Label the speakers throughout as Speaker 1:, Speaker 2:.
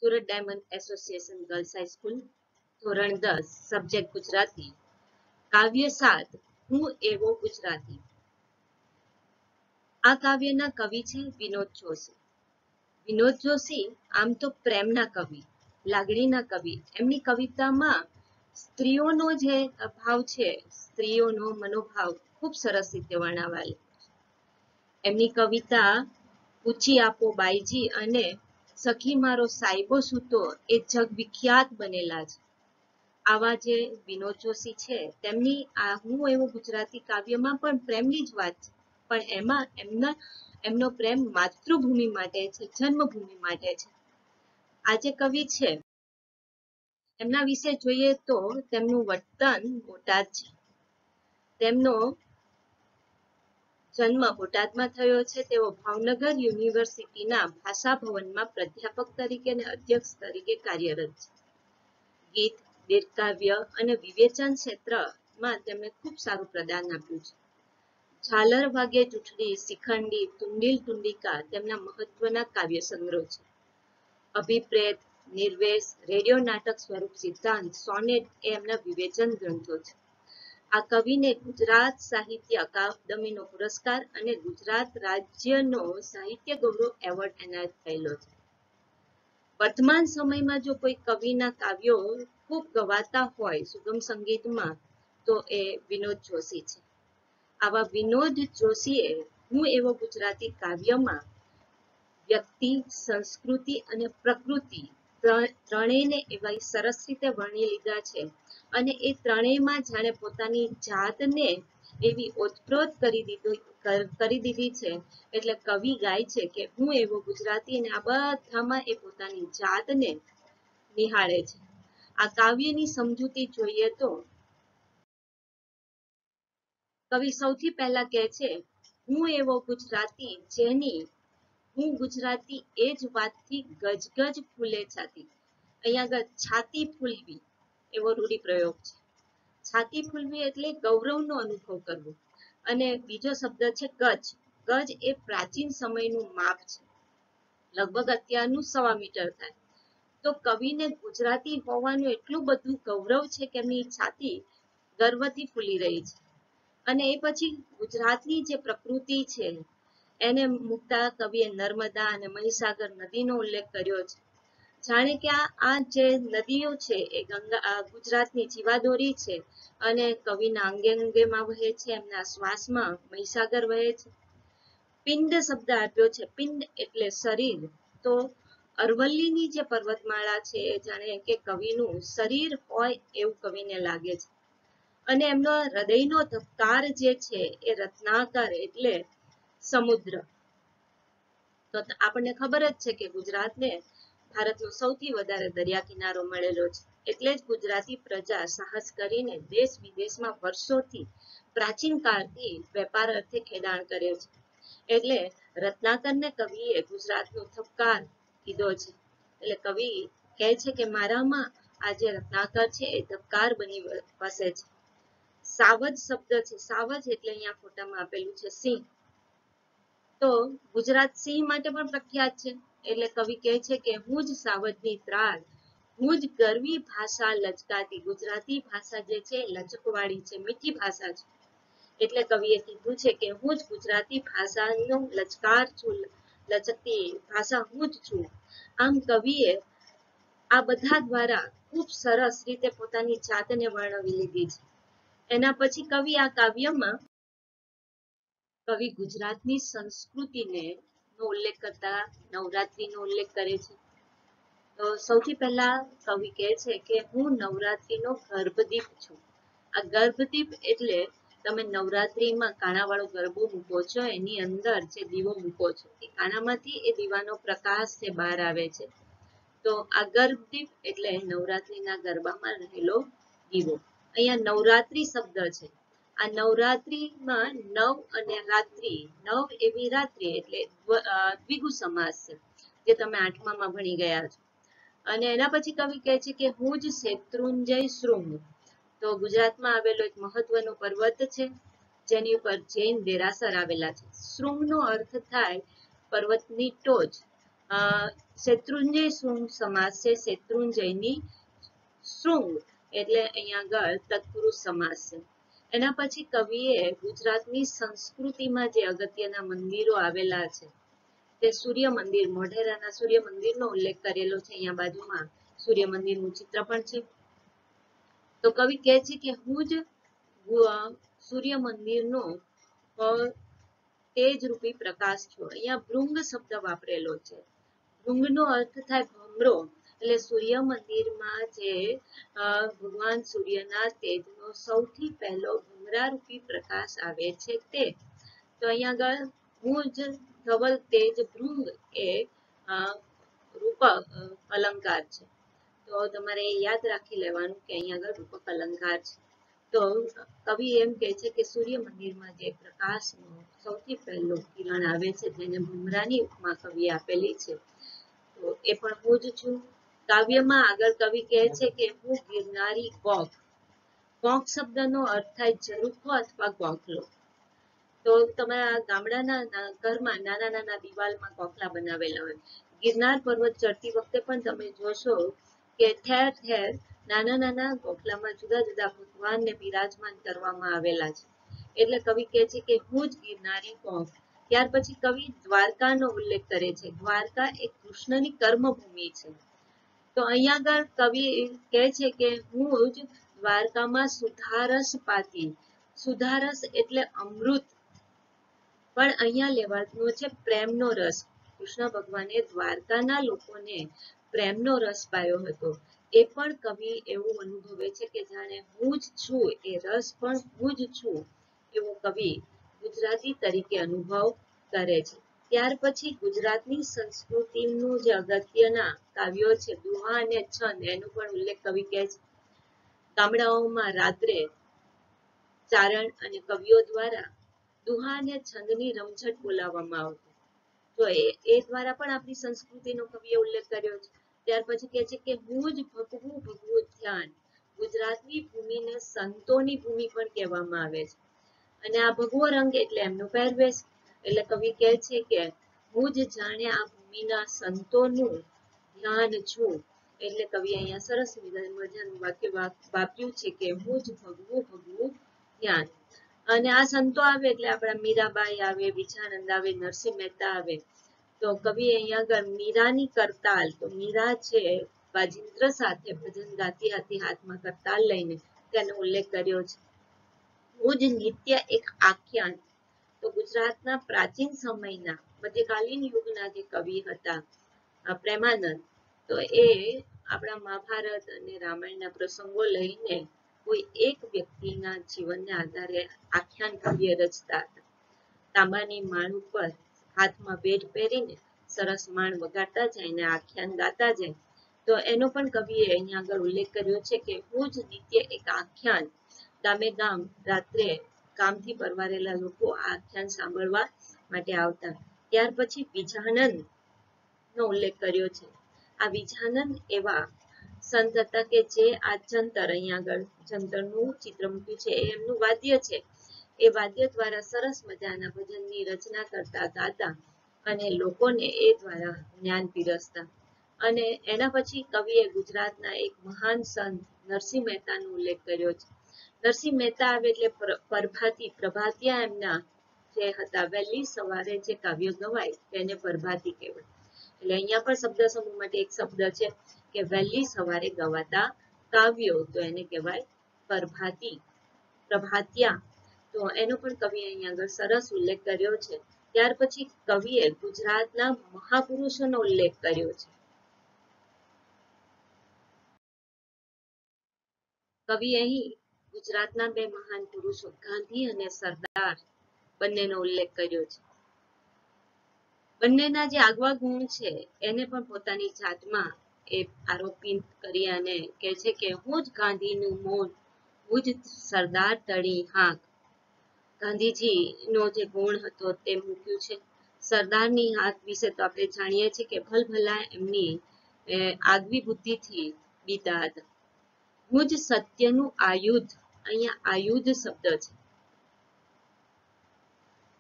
Speaker 1: Surat diamond association girls high school, ધોરણ 10, subject Gujarati. કાવ્ય 7, હું એવો ગુજરાતી. આ કાવ્યના કવિ છે વિનોદ જોશી. વિનોદ જોશી આમ તો પ્રેમના કવિ, લાગણીના કવિ. એમની કવિતામાં સ્ત્રીઓનો જે ભાવ છે, સ્ત્રીઓનો મનોભાવ ખૂબ સરસ રીતે વર્ણવાયેલ. એમની કવિતા પૂછી આપો બાઈજી અને સખી મારો સાહેબો સૂતો એ જગ વિખ્યાત બનેલા છે. આવા જે વિનોદ જોશી છે તેમની આ હું એવો ગુજરાતી કાવ્યમાં પણ પ્રેમની જ વાત છે, પણ એમાં એમનો પ્રેમ માતૃભૂમિ માટે છે, જન્મભૂમિ માટે છે. આ જે કવિ છે એમના વિશે જોઈએ તો તેમનું વતન બોટાદ છે. તેમનો જન્મ બોટાદમાં થયો છે. તેઓ ભાવનગર યુનિવર્સિટીના ભાષા ભવનમાં પ્રાધ્યાપક તરીકે અને અધ્યક્ષ તરીકે કાર્યરત છે. ગીત, દીર્ઘકાવ્ય અને વિવેચન ક્ષેત્રમાં તેમણે ખૂબ સારું પ્રદાન આપ્યું છે. ઝાલર વાગે ચૂંટણી, શિખંડી, તુંડીલ તુંડિકા તેમના મહત્વના કાવ્ય સંગ્રહ છે. અભિપ્રેત, નિર્વેશ, રેડિયો નાટક સ્વરૂપ સિદ્ધાંત, સોનેટ એ એમના વિવેચન ગ્રંથો છે. આ કવિને ગુજરાત સાહિત્ય અકાદમીનો પુરસ્કાર અને ગુજરાત રાજ્યનો સાહિત્ય ગૌરવ એવોર્ડ એનાયત થયેલો છે. વર્તમાન સમયમાં જો કોઈ કવિના કાવ્યો ખૂબ ગવાતા હોય સુગમ સંગીતમાં તો એ વિનોદ જોશી છે. આવા વિનોદ જોશીએ હું એવો ગુજરાતી કાવ્યમાં વ્યક્તિ, સંસ્કૃતિ અને પ્રકૃતિ ત્રણેયને એવા સરસ રીતે વર્ણી લીધા છે અને એ ત્રણેયમાં જાણે પોતાની જાતને એવી ઓતપ્રોત કરી દીધી છે. એટલે કવિ ગાય છે કે હું એવો ગુજરાતી, અને આ બધામાં એ પોતાની જાતને નિહાળે છે. આ કાવ્યની સમજૂતી જોઈએ તો કવિ સૌથી પહેલા કહે છે, હું એવો ગુજરાતી જેની હું ગુજરાતી એ જ વાતથી ગજગજ ફૂલે છાતી. અહીંયા આગળ છાતી ફૂલવી એવો રૂઢિપ્રયોગ છે. છાતી ફૂલવી એટલે ગૌરવનો અનુભવ કરવો. અને બીજો શબ્દ છે ગજ. ગજ એ પ્રાચીન સમયનું માપ છે, લગભગ અત્યારનું 1.25 મીટર થાય. તો કવિને ગુજરાતી હોવાનું એટલું બધું ગૌરવ છે કે એમની છાતી ગર્વથી ફૂલી રહી છે. અને એ પછી ગુજરાતની જે પ્રકૃતિ છે એને મૂકતા કવિએ નર્મદા અને મહીસાગર નદીનો ઉલ્લેખ કર્યો છે. જાણે કે આ જે નદીઓ છે એ ગુજરાતની જીવાદોરી છે અને કવિના અંગે અંગેમાં વહે છે, એમના શ્વાસમાં મહીસાગર વહે છે. પિંડ શબ્દ આપ્યો છે. પિંડ એટલે શરીર. તો અરવલ્લીની જે પર્વતમાળા છે એ જાણે કે કવિનું શરીર હોય એવું કવિને લાગે છે. અને એમનો હૃદયનો ધબકાર જે છે એ રત્નાકર એટલે સમુદ્ર. તો આપણને ખબર જ છે કે ગુજરાતને ભારતનો સૌથી વધારે દરિયા કિનારો મળેલો છે. એટલે જ ગુજરાતી પ્રજા સાહસ કરીને દેશ વિદેશમાં વર્ષોથી પ્રાચીન કાળથી વેપાર અર્થે ખેડાણ કરે છે. એટલે રત્નાકરને કવિએ ગુજરાતનો ધબકાર કીધો છે. એટલે કવિ કહે છે કે મારામાં આ જે રત્નાકર છે એ ધબકાર બની વસે છે. સાવજ શબ્દ છે. સાવજ એટલે અહીંયા ફોટામાં આપેલું છે સિંહ. તો ગુજરાત સિંહ માટે પણ પ્રખ્યાત છે. એટલે કવિ કહે છે કે હું જ સાવજની ત્રાળ, હું જ ગરવી ભાષા લચકાતી. ગુજરાતી ભાષા જે છે લચકવાળી છે, મીઠી ભાષા છે. એટલે કવિએ કીધું છે કે હું જ ગુજરાતી ભાષાનો લચકાર છું, લચકતી ભાષા હું જ છું. આમ કવિએ આ બધા દ્વારા ખૂબ સરસ રીતે પોતાની જાતને વર્ણવી લીધી છે. એના પછી કવિ આ કાવ્યમાં કવિ ગુજરાતની સંસ્કૃતિને નો ઉલ્લેખ કરતા નવરાત્રીનો ઉલ્લેખ કરે છે. તો સૌથી પહેલા કવિ કહે છે કે હું નવરાત્રીનો ગર્ભદીપ છું. આ ગર્ભદીપ એટલે તમે નવરાત્રીમાં કાણાવાળો ગરબો મૂકો છો, એની અંદર જે દીવો મૂકો છો એ કાણામાંથી એ દીવાનો પ્રકાશ છે બહાર આવે છે. તો આ ગર્ભદીપ એટલે નવરાત્રીના ગરબામાં રહેલો દીવો. અહીંયા નવરાત્રી શબ્દ છે. આ નવરાત્રીમાં નવ અને રાત્રિ, નવ એવી રાત્રિ એટલે દ્વિગુ સમાસ છે, જે તમે 8મામાં ભણી ગયા છો. અને એના પછી કવિ કહે છે કે હું જ શેત્રુંજય શૃંગ. તો ગુજરાતમાં આવેલો એક મહત્વનો પર્વત છે જેની ઉપર જૈન દેરાસર આવેલા છે. શૃંગનો અર્થ થાય પર્વતની ટોચ. શેત્રુંજય શૃંગ સમાસ છે. શેત્રુંજયની શૃંગ એટલે અહીંયા આગળ તત્પુરુષ સમાસ છે. એના પછી કવિએ ગુજરાતની સંસ્કૃતિમાં જે અગત્યના મંદિરો આવેલા છે તે સૂર્ય મંદિર, મોઢેરાના સૂર્ય મંદિરનો ઉલ્લેખ કરેલો છે. અહીંયા બાજુમાં સૂર્ય મંદિરનું ચિત્ર પણ છે. તો કવિ કહે છે કે હું જ સૂર્ય મંદિરનો તેજ રૂપી પ્રકાશ છું. અહીંયા ભૃંગ શબ્દ વાપરેલો છે. ભૃંગનો અર્થ થાય ભમરો, એટલે સૂર્ય મંદિરમાં જે ભગવાન સૂર્યના તેજનો સૌથી પહેલો ભમરા રૂપી પ્રકાશ આવે છે તે. તો અહીંયા આગળ હું જ ધવલ તેજ ભૃંગ એ રૂપક અલંકાર છે. તો તમારે યાદ રાખી લેવાનું કે અહીંયા આગળ રૂપક અલંકાર છે. તો કવિ એમ કહે છે કે સૂર્ય મંદિરમાં જે પ્રકાશનો સૌથી પહેલો કિરણ આવે છે જેને ભમરાની ઉપમા કવિએ આપેલી છે, તો એ પણ હું જ છું. કાવ્યમાં આગળ કવિ કહે છે કે હું ગિરનારી ગોખ. ગોખ શબ્દનો અર્થ થાય ઝરૂખો અથવા ગોખલો. તો તમારા ગામડાના ઘરમાં નાના નાના દિવાલમાં ગોખલા બનાવેલા હોય. ગિરનાર પર્વત ચડતી વખતે પણ તમે જોશો કે ઠેર ઠેર નાના નાના ગોખલામાં જુદા જુદા ભગવાનને બિરાજમાન કરવામાં આવેલા છે. એટલે કવિ કહે છે કે હું જ ગિરનારી ગોખ. ત્યાર પછી કવિ દ્વારકાનો ઉલ્લેખ કરે છે. દ્વારકા એ કૃષ્ણની કર્મભૂમિ છે. તો અહીંયા આગળ કવિ કહે છે કે હું જ દ્વારકામાં સુધારસ પાતી. સુધારસ એટલે અમૃત, પણ અહીંયા લેવાનું છે પ્રેમનો રસ. કૃષ્ણ ભગવાને દ્વારકાના લોકોને પ્રેમનો રસ પાયો હતો. એ પણ કવિ એવું અનુભવે છે કે જાણે હું જ છું, એ રસ પણ હું જ છું એવો કવિ ગુજરાતી તરીકે અનુભવ કરે છે. ત્યાર પછી ગુજરાતની સંસ્કૃતિનું જે અગત્યના કાવ્યો છે દુહા અને છંદ, એનો પણ ઉલ્લેખ કવિ કહે છે. ગામડાઓમાં રાત્રે ચારણ અને કવિઓ દ્વારા દુહા અને છંદની રમઝટ બોલાવવામાં આવતી. તો એ દ્વારા પણ આપણી સંસ્કૃતિનો કવિએ ઉલ્લેખ કર્યો છે. ત્યાર પછી કહે છે કે હું જ ભગવું ભગવું ધ્યાન. ગુજરાતની ભૂમિને સંતોની ભૂમિ પણ કહેવામાં આવે છે. અને આ ભગવો રંગ એટલે એમનો પહેરવેશ. એટલે કવિ કહે છે કે હું જ જાણે આ ભૂમિના સંતોનું ધ્યાન છું. એટલે કવિ અહીંયા સરસ મજાનું વાક્ય વાપર્યું છે કે હું જ ભગવું ભગવું ધ્યાન. અને આ સંતો આવે એટલે આપણા મીરાબાઈ આવે, વિજયાનંદ આવે, નરસિંહ મહેતા આવે. તો કવિ અહીંયા આગળ મીરાની કરતાલ, તો મીરા છે વાજિંત્ર સાથે ભજન ગાતી હતી હાથમાં કરતાલ લઈને, તેનો ઉલ્લેખ કર્યો છે. હું જ નિત્ય એક આખ્યાન. તો ગુજરાતના પ્રાચીન સમયના મધ્યકાલીન યુગના જે કવિ હતા પ્રેમાનંદ, તો એ આપણા મહાભારત અને રામાયણના પ્રસંગો લઈને કોઈ એક વ્યક્તિના જીવનને આધારે આખ્યાન કાવ્ય રચતા હતા. તાંબાની માણ ઉપર હાથમાં બેટ પહેરીને સરસ માણ વગાડતા જાય ને આખ્યાન ગાતા જાય. તો એનો પણ કવિએ અહીંયા આગળ ઉલ્લેખ કર્યો છે કે હું જ નિત્ય એક આખ્યાન. ગામે ગામ રાત્રે કામથી પરવારેલા લોકો આ આખ્યાન સાંભળવા માટે આવતા. ત્યાર પછી વિજાનંદ નો ઉલ્લેખ કર્યો છે. આ વિજાનંદ એવા સંત હતા કે જે આ જંતર, અહીંયા આગળ જંતરનું ચિત્ર મૂક્યું છે, એ એમનું વાદ્ય છે. એ વાદ્ય દ્વારા સરસ મજાના ભજનની રચના કરતા ગાતા અને લોકોને એ દ્વારા જ્ઞાન પીરસતા. અને એના પછી કવિએ ગુજરાતના એક મહાન સંત નરસિંહ મહેતાનો ઉલ્લેખ કર્યો છે. નરસિંહ મહેતા આવે એટલે પ્રભાતી, પ્રભાતિયા એમના જે હતા. વહેલી સવારે જે કાવ્ય ગવાય તેને પ્રભાતી કહેવાય. એટલે અહીંયા પણ શબ્દ સમૂહ માટે એક શબ્દ છે કે વહેલી સવારે ગવાતા કાવ્યો, તો એને કહેવાય પ્રભાતી, પ્રભાતિયા. તો એનો પણ કવિએ અહીંયા આગળ સરસ ઉલ્લેખ કર્યો છે. ત્યાર પછી કવિએ ગુજરાતના મહાપુરુષોનો ઉલ્લેખ કર્યો છે. કવિ અહીં ગુજરાતના બે મહાન પુરુષો ગાંધી અને સરદાર બંનેનો ઉલ્લેખ કર્યો છે. બંનેના જે આગવા ગુણ છે એને પણ પોતાની જાતમાં એ આરોપિત કરી અને કહે છે કે હું જ ગાંધીનું મૌન, હું જ સરદાર તળી હાંક. ગાંધીજીનો જે ગુણ હતો તે મૂક્યું છે. સરદારની હાથ વિશે તો આપણે જાણીએ છીએ કે ભલભલા એમની આગવી બુદ્ધિથી બીતા હતા. હું જ સત્યનું આયુધ. અહીંયા આયુધ શબ્દ છે.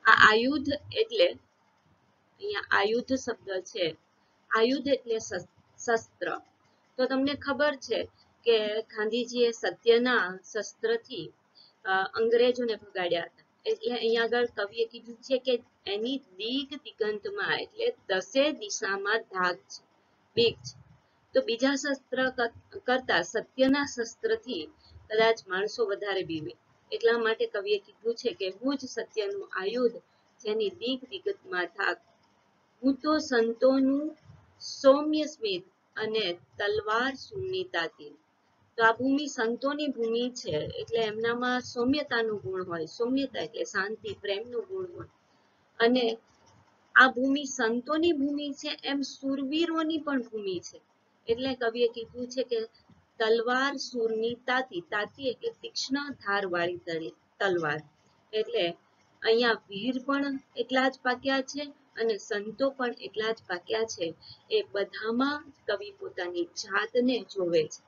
Speaker 1: આ આયુધ એટલે અહીંયા આયુધ શબ્દ છે આયુધ એટલે શસ્ત્ર. તો તમને ખબર છે કે ગાંધીજીએ સત્યના શસ્ત્રથી અંગ્રેજોને ભગાડ્યા હતા. એટલે અહીંયા આગળ કવિએ કીધું છે કે એની દિગંતમાં એટલે 10 દિશામાં ધાક છે, બીક છે. તો બીજા શસ્ત્ર કરતા સત્યના શસ્ત્રથી કદાચ માણસો વધારે બીવે. એટલા માટે કવિએ કીધું છે કે હું જ સત્યનું આયુધ જેની દિગંતમાં ધાક. હું તો સંતોનું સૌમ્ય સ્મિત અને તલવાર સુન્નીતા તીર. તો આ ભૂમિ સંતોની ભૂમિ છે, એટલે એમનામાં સૌમ્યતાનું ગુણ હોય. સૌમ્યતા એટલે શાંતિ, પ્રેમનું ગુણ હોય. અને આ ભૂમિ સંતોની ભૂમિ છે, એમ શૂરવીરોની પણ ભૂમિ છે. એટલે કવિએ કીધું છે કે તલવાર સૂરની તાતી. તાતી એટલે તીક્ષ્ણ ધારવાળી તલવાર. એટલે અહીંયા વીર પણ એટલા જ પાક્યા છે અને સંતો પણ એટલા જ પાક્યા છે. એ બધામાં કવિ પોતાની જાતને જોવે છે.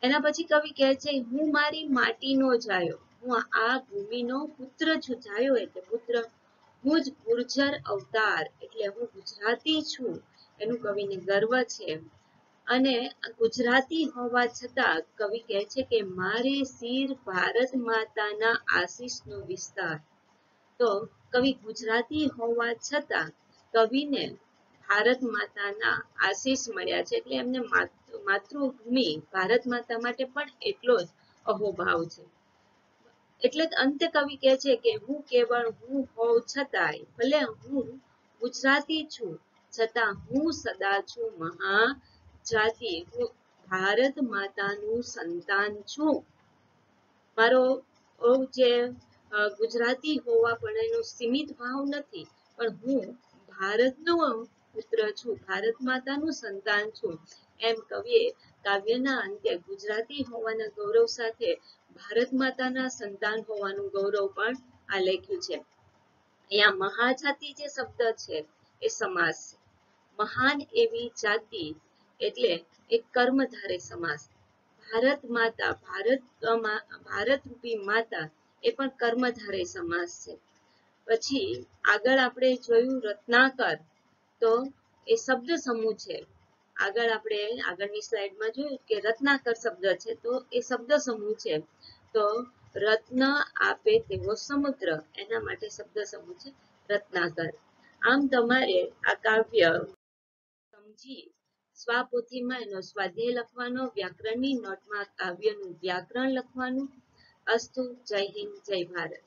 Speaker 1: એના પછી કવિ કહે છે, હું મારી માટીનો જાયો, હું આ ભૂમિનો પુત્ર છું. જાયો એટલે પુત્ર. હું જ ગુર્જર અવતાર એટલે હું ગુજરાતી છું, એનું કવિને ગર્વ છે. અને ગુજરાતી હોવા છતાં કવિ કહે છે કે મારે શિર ભારત માતાના આશીષનો વિસ્તાર. તો કવિ ગુજરાતી હોવા છતાં કવિને ભારત માતાના આશીષ મળ્યા છે. એટલે એમને માતૃભૂમિ ભારત માતા માટે પણ એટલો જ અહોભાવ છે. એટલે અંતે કવિ કહે છે કે હું કેવળ હું હોવ છતાંય, ભલે હું ગુજરાતી છું છતાં હું સદા છું મહાજાતિ. હું ભારત માતાનું સંતાન છું. મારો જે ગુજરાતી હોવા પણ એનો સીમિત ભાવ નથી, પણ હું ભારતનો પુત્ર છું, ભારત માતાનું સંતાન છું. એમ કવિએ કાવ્યના અંતે ગુજરાતી હોવાના ગૌરવ સાથે ભારત માતાના સંતાન હોવાનું ગૌરવ પણ આ લખ્યું છે. અહીંયા મહાજાતિ જે શબ્દ છે એ સમાસ છે. મહાન એવી જાતિ એટલે એક કર્મધારય સમાસ. ભારત માતા, ભારત રૂપી માતા એ પણ કર્મધારય સમાસ છે. પછી આગળ આપણે જોયું રત્નાકર, તો એ શબ્દ સમૂહ છે. આગળની સ્લાઇડમાં જોયું કે રત્નાકર શબ્દ છે, તો એ શબ્દ સમૂહ છે. તો રત્ન આપે તેવો સમુદ્ર, એના માટે શબ્દ સમૂહ છે રત્નાકર. આમ તમારે આ કાવ્ય સમજી સ્વપોથીમાં એનો સ્વાધ્યાય લખવાનો, વ્યાકરણની નોટમાં કાવ્યનું વ્યાકરણ લખવાનું. અસ્તુ. જય હિન્દ, જય ભારત.